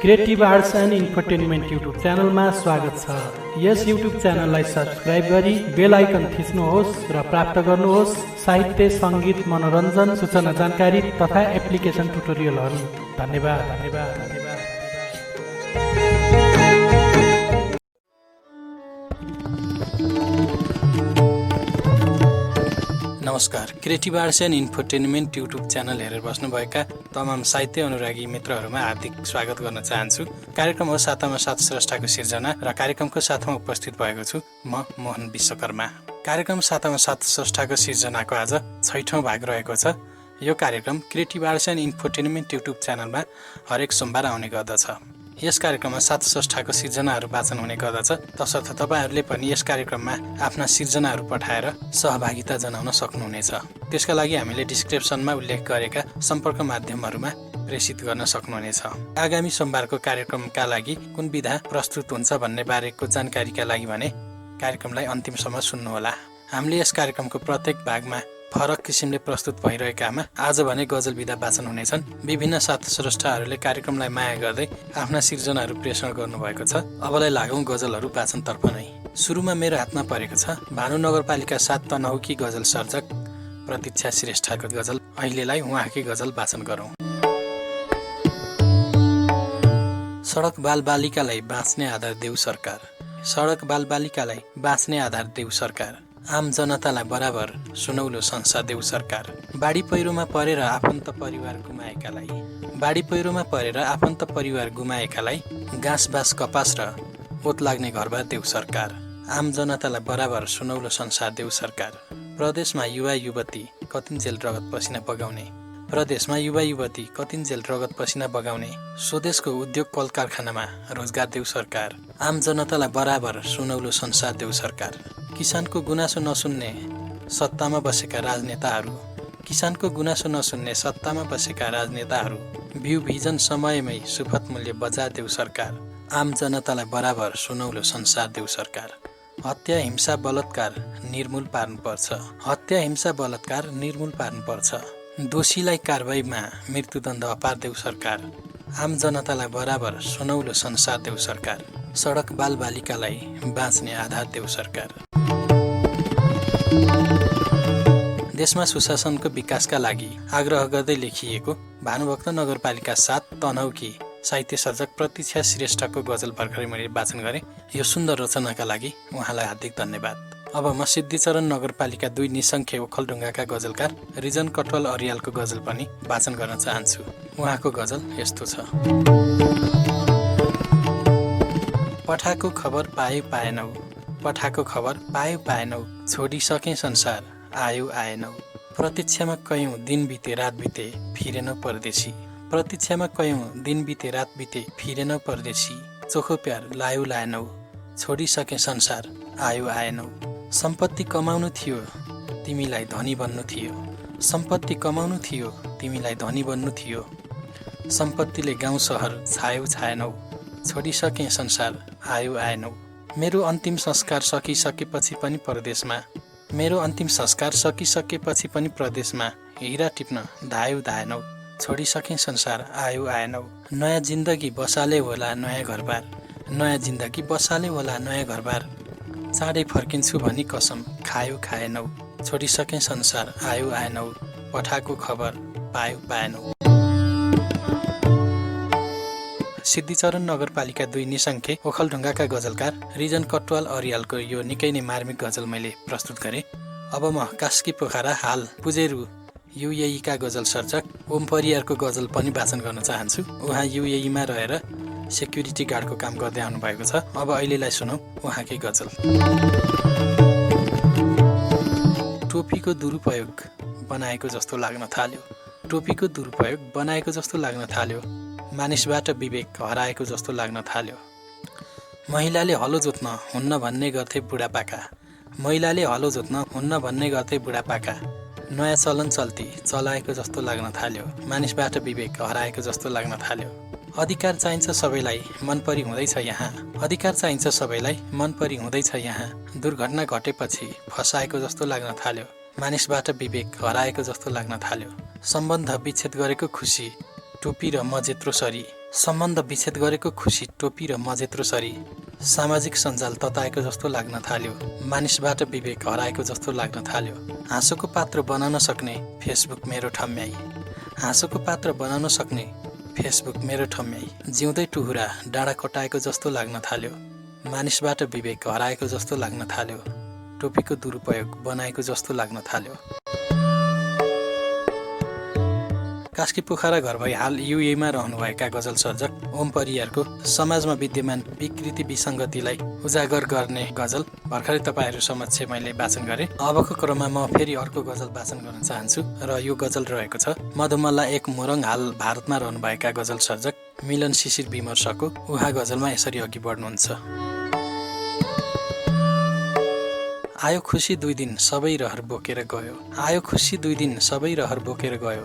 Creative arts and infotainment YouTube च्यानलमा स्वागत छ। यस युट्युब च्यानललाई सब्स्क्राइब गरी बेल आइकन थिच्नुहोस् र प्राप्त गर्नुहोस् साहित्य, सङ्गीत, मनोरञ्जन, सूचना जानकारी तथा एप्लिकेसन ट्युटोरियलहरू। धन्यवाद धन्यवाद धन्यवाद। नमस्कार, creative arts and infotainment YouTube channel हेरेर बस्नुभएका तमाम साहित्य अनुरागी मित्रहरूमा हार्दिक स्वागत गर्न चाहन्छु। कार्यक्रम हो सातामा सात स्रष्टाको सिर्जना र कार्यक्रमको साथमा उपस्थित भएको छु म मोहन विश्वकर्मा। कार्यक्रम सातामा सात स्रष्टाको सिर्जनाको आज 6औं भाग रहेको छ। यो कार्यक्रम creative arts and infotainment YouTube च्यानलमा हरेक सोमबार आउने गर्दछ। यस कार्यक्रममा सात स्रष्टाको सिर्जनाहरू वाचन हुने गर्दछ। तसर्थ तपाईहरूले पनि यस कार्यक्रममा आफ्ना सिर्जनाहरू पठाएर सहभागिता जनाउन सक्नुहुनेछ। त्यसका लागि हामीले डिस्क्रिप्सनमा उल्लेख गरेका सम्पर्क माध्यमहरूमा प्रेषित गर्न सक्नुहुनेछ। आगामी सोमबारको कार्यक्रमका लागि कुन विधा प्रस्तुत हुन्छ भन्ने बारेको जानकारीका लागि भने कार्यक्रमलाई अन्तिमसम्म सुन्नुहोला। हामीले यस कार्यक्रमको प्रत्येक भागमा फरक किसिमले प्रस्तुत भइरहेकामा आज भने गजल विधा वाचन हुनेछन्। विभिन्न सात स्रष्टाहरूले कार्यक्रमलाई माया गर्दै आफ्ना सिर्जनाहरू प्रेषण गर्नुभएको छ। अबलाई लागौं गजलहरू वाचनतर्फ नै। सुरुमा मेरो हातमा परेको छ भानु नगरपालिका 7 तनहुकी गजल सर्जक प्रतीक्षा श्रेष्ठको गजल। अहिलेलाई उहाँकै गजल वाचन गरौँ। सडक बालबालिकालाई बाँच्ने आधार देऊ सरकार, सडक बालबालिकालाई बाँच्ने आधार देऊ सरकार, आम जनतालाई बराबर सुनौलो संसार देऊ सरकार, बाढी पहिरोमा परेर आफन्त परिवार गुमाएकालाई, बाढी पहिरोमा परेर आफन्त परिवार गुमाएकालाई घाँस बाँस कपास र ओत लाग्ने घरबार देऊ सरकार, आम जनतालाई बराबर सुनौलो संसार देऊ सरकार। प्रदेशमा युवा युवती कतिन्जेल रगत पसिना बगाउने, प्रदेशमा युवा युवती कतिन्जेल रगत पसिना बगाउने, स्वदेशको उद्योग कल कारखानामा रोजगार देऊ सरकार, आम जनतालाई बराबर सुनौलो संसार देऊ सरकार। किसानको गुनासो नसुन्ने सत्तामा बसेका राजनेताहरू, किसानको गुनासो नसुन्ने सत्तामा बसेका राजनेताहरू, बिउ बिजन समयमै सुपथ मूल्य बजार देऊ सरकार, आम जनतालाई बराबर सुनौलो संसार देऊ सरकार। हत्या हिंसा बलात्कार निर्मूल पार्नुपर्छ, हत्या हिंसा बलात्कार निर्मूल पार्नुपर्छ, दोषीलाई कारबाहीमा मृत्युदण्ड अपार देऊ सरकार, आम जनतालाई बराबर सुनौलो संसार देऊ सरकार, सडक बालबालिकालाई बाँच्ने आधार देऊ सरकार। देशमा सुशासनको विकासका लागि आग्रह गर्दै लेखिएको भानुभक्त नगरपालिका 7 तनहुकी साहित्य सर्जक प्रतीक्षा श्रेष्ठको गजल भर्खरै मैले वाचन गरेँ। यो सुन्दर रचनाका लागि उहाँलाई हार्दिक धन्यवाद। अब म सिद्धिचरण नगरपालिका 2 निसङ्ख्य ओखलढुङ्गाका गजलकार रिजन कटवाल अरियालको गजल पनि वाचन गर्न चाहन्छु। उहाँको गजल यस्तो छ। पठाको खबर पायो पाएनौ, पठाको खबर पायो पाएनौ, छोडिसके संसार आयो आएनौ, प्रतीक्षामा कयौं दिन बिते रात बिते फिरेनौ परदेशी, प्रतीक्षामा कयौं दिन बिते रात बिते फिरेनौ परदेशी, चोखो प्यार लायो लाएनौ, छोडिसके संसार आयो आएनौ। सम्पत्ति कमाउनु थियो तिमीलाई धनी बन्नु थियो, सम्पत्ति कमाउनु थियो तिमीलाई धनी बन्नु थियो, सम्पत्तिले गाउँ सहर छायो छाएनौ, छोडिसके संसार आयो आएनौ। मेरो अन्तिम संस्कार सकिसकेपछि पनि परदेशमा, मेरो अन्तिम संस्कार सकिसकेपछि पनि प्रदेशमा हिरा टिप्न धायो धाएनौ, छोडिसके संसार आयो आएनौ। नयाँ जिन्दगी बसाले होला नयाँ घरबार, नयाँ जिन्दगी बसाले होला नयाँ घरबार, चाँडै फर्किन्छु भनी कसम खायो खाएनौ, छोडिसके संसार आयो आएनौ, पठाको खबर पायो पाएनौ। सिद्धिचरण नगरपालिका 2 निसङ्ख्य ओखलढुङ्गाका गजलकार रिजन कटवाल अरियालको यो निकै नै मार्मिक गजल मैले प्रस्तुत गरेँ। अब म कास्की पोखरा हाल पुजेरू युएईका गजल सर्जक ओम परियारको गजल पनि वाचन गर्न चाहन्छु। उहाँ युएईमा रहेर सेक्युरिटी गार्डको काम गर्दै आउनुभएको छ। अब अहिलेलाई सुनौ उहाँकै गजल। टोपीको दुरुपयोग बनाएको जस्तो लाग्न थाल्यो, टोपीको दुरुपयोग बनाएको जस्तो लाग्न थाल्यो, मानिसबाट विवेक हराएको जस्तो लाग्न थाल्यो। महिलाले हलो जोत्न हुन्न भन्ने गर्थे बुढापाका, महिलाले हलो जोत्न हुन्न भन्ने गर्थे बुढापाका, नयाँ चलन चल्ती चलाएको जस्तो लाग्न थाल्यो, मानिसबाट विवेक हराएको जस्तो लाग्न थाल्यो। अधिकार चाहिन्छ सबैलाई मनपरी हुँदैछ यहाँ, अधिकार चाहिन्छ सबैलाई मनपरी हुँदैछ यहाँ, दुर्घटना घटेपछि फसाएको जस्तो लाग्न थाल्यो, मानिसबाट विवेक हराएको जस्तो लाग्न थाल्यो। सम्बन्ध विच्छेद गरेको खुसी टोपी र मजेत्रो सरी, सम्बन्ध विच्छेद गरेको खुसी टोपी र मजेत्रो सरी, सामाजिक सञ्जाल तताएको जस्तो लाग्न थाल्यो, मानिसबाट विवेक हराएको जस्तो लाग्न थाल्यो। हाँसोको पात्र बनाउन सक्ने फेसबुक मेरो ठम्याई, हाँसोको पात्र बनाउन सक्ने फेसबुक मेरो ठम्याई, जिउँदै टुहुरा डाँडा कटाएको जस्तो लाग्न थाल्यो, मानिसबाट विवेक हराएको जस्तो लाग्न थाल्यो, टोपीको दुरुपयोग बनाएको जस्तो लाग्न थाल्यो। कास्की पोखरा घर भई हाल युएमा रहनुभएका गजल सर्जक ओम परियारको समाजमा विद्यमान विकृति विसङ्गतिलाई उजागर गर्ने गजल भर्खरै तपाईँहरू समक्ष मैले वाचन गरेँ। अबको क्रममा म फेरि अर्को गजल वाचन गर्न चाहन्छु र यो गजल रहेको छ मधुमल्ला एक मोरङ, हाल भारतमा रहनुभएका गजल सर्जक मिलन शिशिर विमर्शको। उहाँ गजलमा यसरी अघि बढ्नुहुन्छ। आयो खुसी 2 दिन सबै रहर बोकेर गयो, आयो खुसी 2 दिन सबै रहर बोकेर गयो,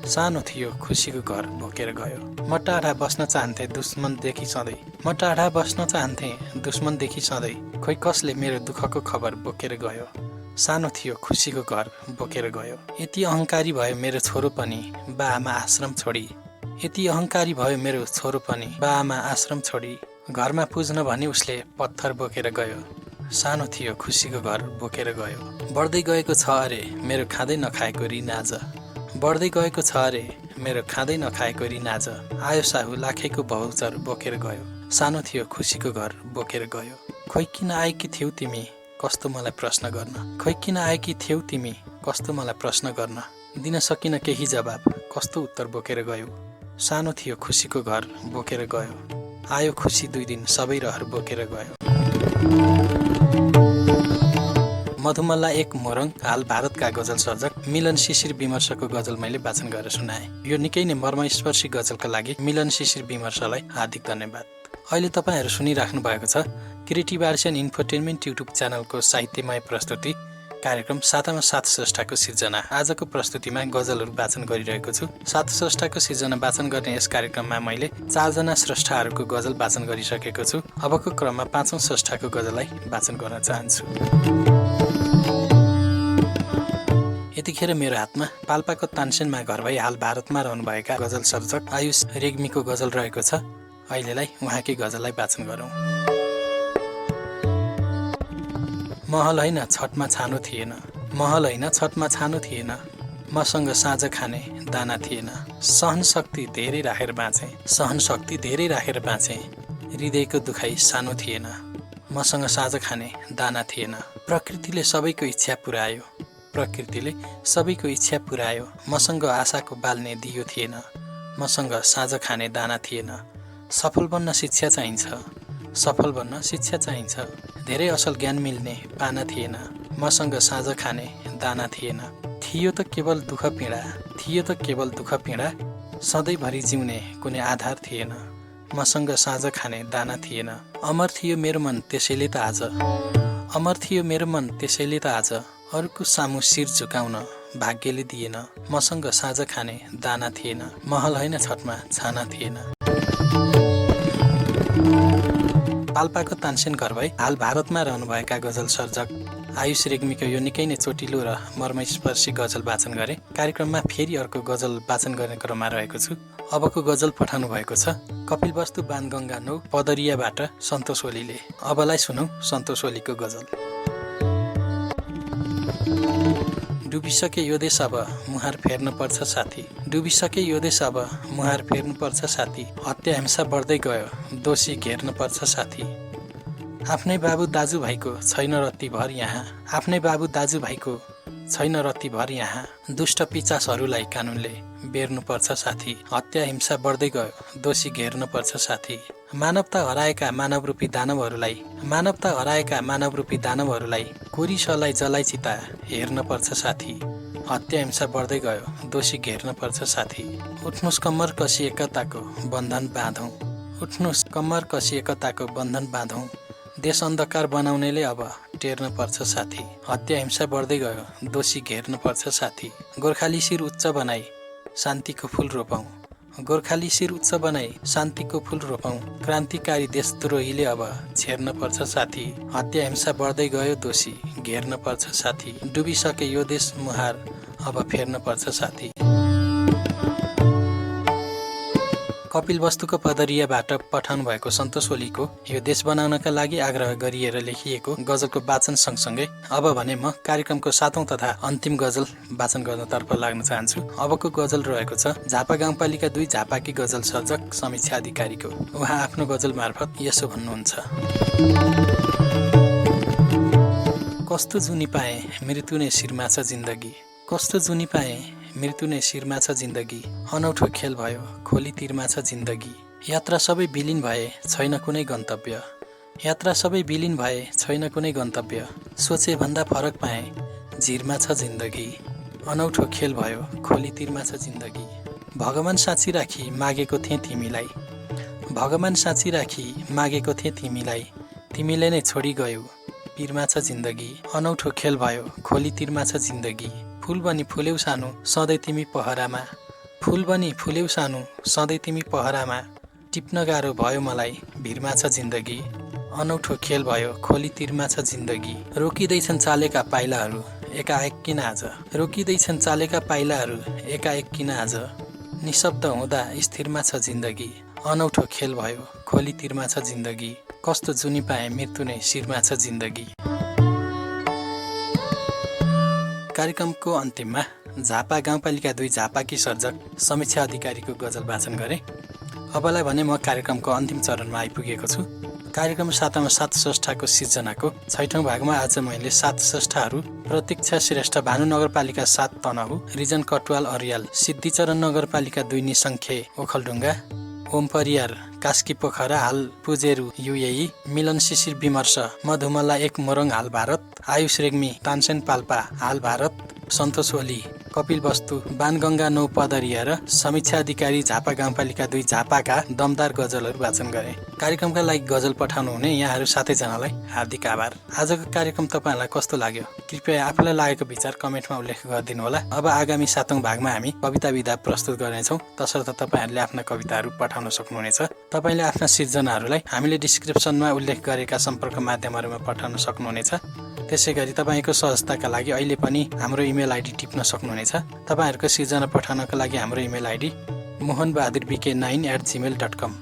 सानो थियो खुसीको घर बोकेर गयो। म टाढा बस्न चाहन्थे दुश्मनदेखि सधैँ, म टाढा बस्न चाहन्थे दुश्मनदेखि सधैँ, खोइ कसले मेरो दुःखको खबर बोकेर गयो, सानो थियो खुसीको घर बोकेर गयो। यति अहङ्कारी भयो मेरो छोरो पनि बा आमा आश्रम छोडी, यति अहङ्कारी भयो मेरो छोरो पनि बा आमा आश्रम छोडी, घरमा पुज्न भनी उसले पत्थर बोकेर गयो, सानो थियो खुसीको घर बोकेर गयो। बढ्दै गएको छ अरे मेरो खाँदै नखाएको ऋण आज, बढ्दै गएको छ अरे मेरो खाँदै नखाएको ऋण आज, आयो साहु लाखेको भौचर बोकेर गयो, सानो थियो खुसीको घर बोकेर गयो। खोइ किन आएकी थियौ तिमी कस्तो मलाई प्रश्न गर्न, खोइ किन आएकी थियौ तिमी कस्तो मलाई प्रश्न गर्न, दिन सकिन केही जवाब कस्तो उत्तर बोकेर गयो, सानो थियो खुसीको घर बोकेर गयो, आयो खुसी 2 दिन सबै रहर बोकेर गयो। मधुमल्ला एक मोरङ, हाल भारतका गजल सर्जक मिलन शिशिर विमर्शको गजल मैले वाचन गरेर सुनाएँ। यो निकै नै मर्मस्पर्शी गजलका लागि मिलन शिशिर विमर्शलाई हार्दिक धन्यवाद। अहिले तपाईँहरू सुनिराख्नु भएको छ creative arts and infotainment YouTube च्यानलको साहित्यमय प्रस्तुति कार्यक्रम सातामा सात स्रष्टाको सिर्जना। आजको प्रस्तुतिमा गजलहरू वाचन गरिरहेको छु। सात स्रष्टाको सिर्जना वाचन गर्ने यस कार्यक्रममा मैले 4 जना स्रष्टाहरूको गजल वाचन गरिसकेको छु। अबको क्रममा 5औं स्रष्टाको गजललाई वाचन गर्न चाहन्छु। यतिखेर मेरो हातमा पाल्पाको तानसेनमा घर भई हाल भारतमा रहनुभएका गजल सर्जक आयुष रेग्मीको गजल रहेको छ। अहिलेलाई उहाँकै गजललाई वाचन गरौँ। महल होइन छठमा छानो थिएन, महल होइन छठमा छानो थिएन, मसँग साँझ खाने दाना थिएन, सहन शक्ति धेरै राखेर बाँचे, सहन शक्ति धेरै राखेर बाँचे, हृदयको दुखाइ सानो थिएन, मसँग साँझ खाने दाना थिएन, प्रकृतिले सबैको इच्छा पुर्यायो, प्रकृतिले सबैको इच्छा पुर्यायो, मसँग आशाको बाल्ने दियो थिएन, मसँग साँझ खाने दाना थिएन, सफल बन्न शिक्षा चाहिन्छ, सफल बन्न शिक्षा चाहिन्छ, धेरै असल ज्ञान मिल्ने पाना थिएन, मसँग साँझ खाने दाना थिएन, थियो त केवल दुःख पीडा, थियो त केवल दुःख पीडा, सधैँभरि जिउने कुनै आधार थिएन, मसँग साँझ खाने दाना थिएन, अमर थियो मेरो मन त्यसैले त आज, अमर थियो मेरो मन त्यसैले त आज, अरूको सामु शिर झुकाउन भाग्यले दिएन, मसँग साँझ खाने दाना थिएन, महल होइन छठमा छाना थिएन। पाल्पाको तानसेन घर भई हाल भारतमा रहनुभएका गजल सर्जक आयुष रेग्मीको यो निकै नै चोटिलो र मर्मस्पर्शी गजल वाचन गरे। कार्यक्रममा फेरि अर्को गजल वाचन गर्ने क्रममा रहेको छु। अबको गजल पठाउनु भएको छ कपिलवस्तु बाणगङ्गा 9 पदरियाबाट सन्तोष ओलीले। अबलाई सुनौ सन्तोष ओलीको गजल। डुबिसके यो देश अब मुहार फेर्न पर्छ साथी, डुबिसके यो देश अब मुहार फेर्नु पर्छ साथी, हत्या हिंसा बढ्दै गयो दोषी घेर्न पर्छ साथी, आफ्नै बाबु दाजुभाइको छैन रत्तिभर यहाँ, आफ्नै बाबु दाजुभाइको छैन रत्तिभर यहाँ, दुष्ट पिचासहरूलाई कानुनले बेर्नु पर्छ साथी, हत्या हिंसा बढ्दै गयो दोषी घेर्न पर्छ साथी, मानवता हराएका मानवरूपी दानवहरूलाई, मानवता हराएका मानवरूपी दानवहरूलाई कोरिसलाई जलाई चिता हेर्न पर्छ साथी, हत्या हिंसा बढ्दै गयो दोषी घेर्न पर्छ साथी, उठ्नुस् कम्मर कसी एकताको बन्धन बाँधौँ, उठ्नुस् कम्मर कसी एकताको बन्धन बाँधौँ, देश अन्धकार बनाउनेले अब टेर्न पर्छ साथी, हत्या हिंसा बढ्दै गयो दोषी घेर्न पर्छ साथी, गोर्खाली शिर उच्च बनाई शान्तिको फूल रोपौँ, गोर्खाली शिर उच्च बनाई शान्तिको फूल रोपौँ, क्रान्तिकारी देशद्रोहीले अब छेर्न पर्छ साथी, हत्या हिंसा बढ्दै गयो दोषी घेर्न पर्छ साथी, डुबिसके यो देश मुहार अब फेर्न पर्छ साथी। कपिलवस्तुको पदरियाबाट पठाउनु भएको सन्तोष ओलीको यो देश बनाउनका लागि आग्रह गरिएर लेखिएको गजलको वाचन सँगसँगै अब भने म कार्यक्रमको 7औं तथा अन्तिम गजल वाचन गर्नतर्फ लाग्न चाहन्छु। अबको गजल रहेको छ झापा गाउँपालिका 2 झापाकी गजल सर्जक समीक्षा अधिकारीको। उहाँ आफ्नो गजल मार्फत यसो भन्नुहुन्छ। कस्तो जुनी पाए मृत्यु नै शिरमा छ जिन्दगी, कस्तो जुनी पाए मृत्यु नै शिरमा छ जिन्दगी, अनौठो खेल भयो खोली तिरमा छ जिन्दगी, यात्रा सबै विलीन भए छैन कुनै गन्तव्य, यात्रा सबै विलीन भए छैन कुनै गन्तव्य, सोचे भन्दा फरक पाए झिरमा छ जिन्दगी, अनौठो खेल भयो खोली तिरमा छ जिन्दगी, भगवान साँची राखी मागेको थिएँ तिमीलाई, भगवान साँची राखी मागेको थिएँ तिमीलाई, तिमीले नै छोडी गयौ पिरमा छ जिन्दगी, अनौठो खेल भयो खोली तिरमा छ जिन्दगी, फूल बनी फुलेउ सानो सधैँ तिमी पहरामा, फूल बनी फुलेउ सानो सधैँ तिमी पहरामा, टिप्न गाह्रो भयो मलाई भिरमा छ जिन्दगी, अनौठो खेल भयो खोली तिरमा छ जिन्दगी, रोकिँदैछन् चालेका पाइलाहरू एकाएक किन आज, रोकिँदैछन् चालेका पाइलाहरू एकाएक किन आज, निशब्द हुँदा स्थिरमा छ जिन्दगी, अनौठो खेल भयो खोली तिरमा छ जिन्दगी, कस्तो जुनी पाए मृत्यु नै शिरमा छ जिन्दगी। कार्यक्रमको अन्तिममा झापा गाउँपालिका 2 झापाकी सर्जक समीक्षा अधिकारीको गजल वाचन गरे। अबलाई भने म कार्यक्रमको अन्तिम चरणमा आइपुगेको छु। कार्यक्रम 7मा 7 स्रष्टाको सिर्जनाको 6औं भागमा आज मैले 7 स्रष्टाहरू प्रतीक्षा श्रेष्ठ भानु नगरपालिका 7 तनहु, रिजन कटुवाल अरियाल, सिद्धिचरण नगरपालिका 2 निसङ्खे ओखलढुङ्गा, ओम परियार कास्की पोखरा हाल पुजेरू युएई, मिलन शिशिर विमर्श मधुमला 1 मोरङ हाल भारत, आयुष रेग्मी तानसेन पाल्पा हाल भारत, सन्तोष ओली कपिल वस्तु बानगङ्गा 9 पदरिया र समीक्षा अधिकारी झापा गाउँपालिका 2 झापाका दमदार गजलहरू वाचन गरे। कार्यक्रमका लागि गजल पठाउनु हुने यहाँहरू 7जनालाई हार्दिक आभार। आजको कार्यक्रम तपाईँलाई कस्तो लाग्यो कृपया आफूलाई लागेको विचार कमेन्टमा उल्लेख गरिदिनु होला। अब आगामी 7औं भागमा हामी कविता विधा प्रस्तुत गर्नेछौँ, तसर्थ तपाईँहरूले आफ्ना कविताहरू पठाउन सक्नुहुनेछ। तपाईँले आफ्ना सिर्जनाहरूलाई हामीले डिस्क्रिप्सनमा उल्लेख गरेका सम्पर्क माध्यमहरूमा पठाउन सक्नुहुनेछ। त्यसै गरी तपाईँको सहजताका लागि अहिले पनि हाम्रो इमेल आइडी टिप्न सक्नुहुनेछ। तपाईँहरूको सिर्जना पठाउनका लागि हाम्रो इमेल आइडी mohanbahadurBK9@gmail.com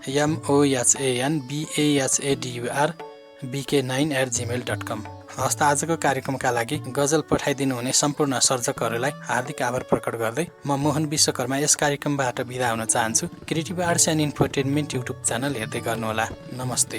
mohanbahadurBK9@gmail.com। हस्त आजको कार्यक्रमका लागि गजल पठाइदिनु हुने सम्पूर्ण सर्जकहरूलाई हार्दिक आभार प्रकट गर्दै म मोहन विश्वकर्मा यस कार्यक्रमबाट बिदा हुन चाहन्छु। Creative arts and infotainment YouTube channel हेर्दै गर्नुहोला। नमस्ते।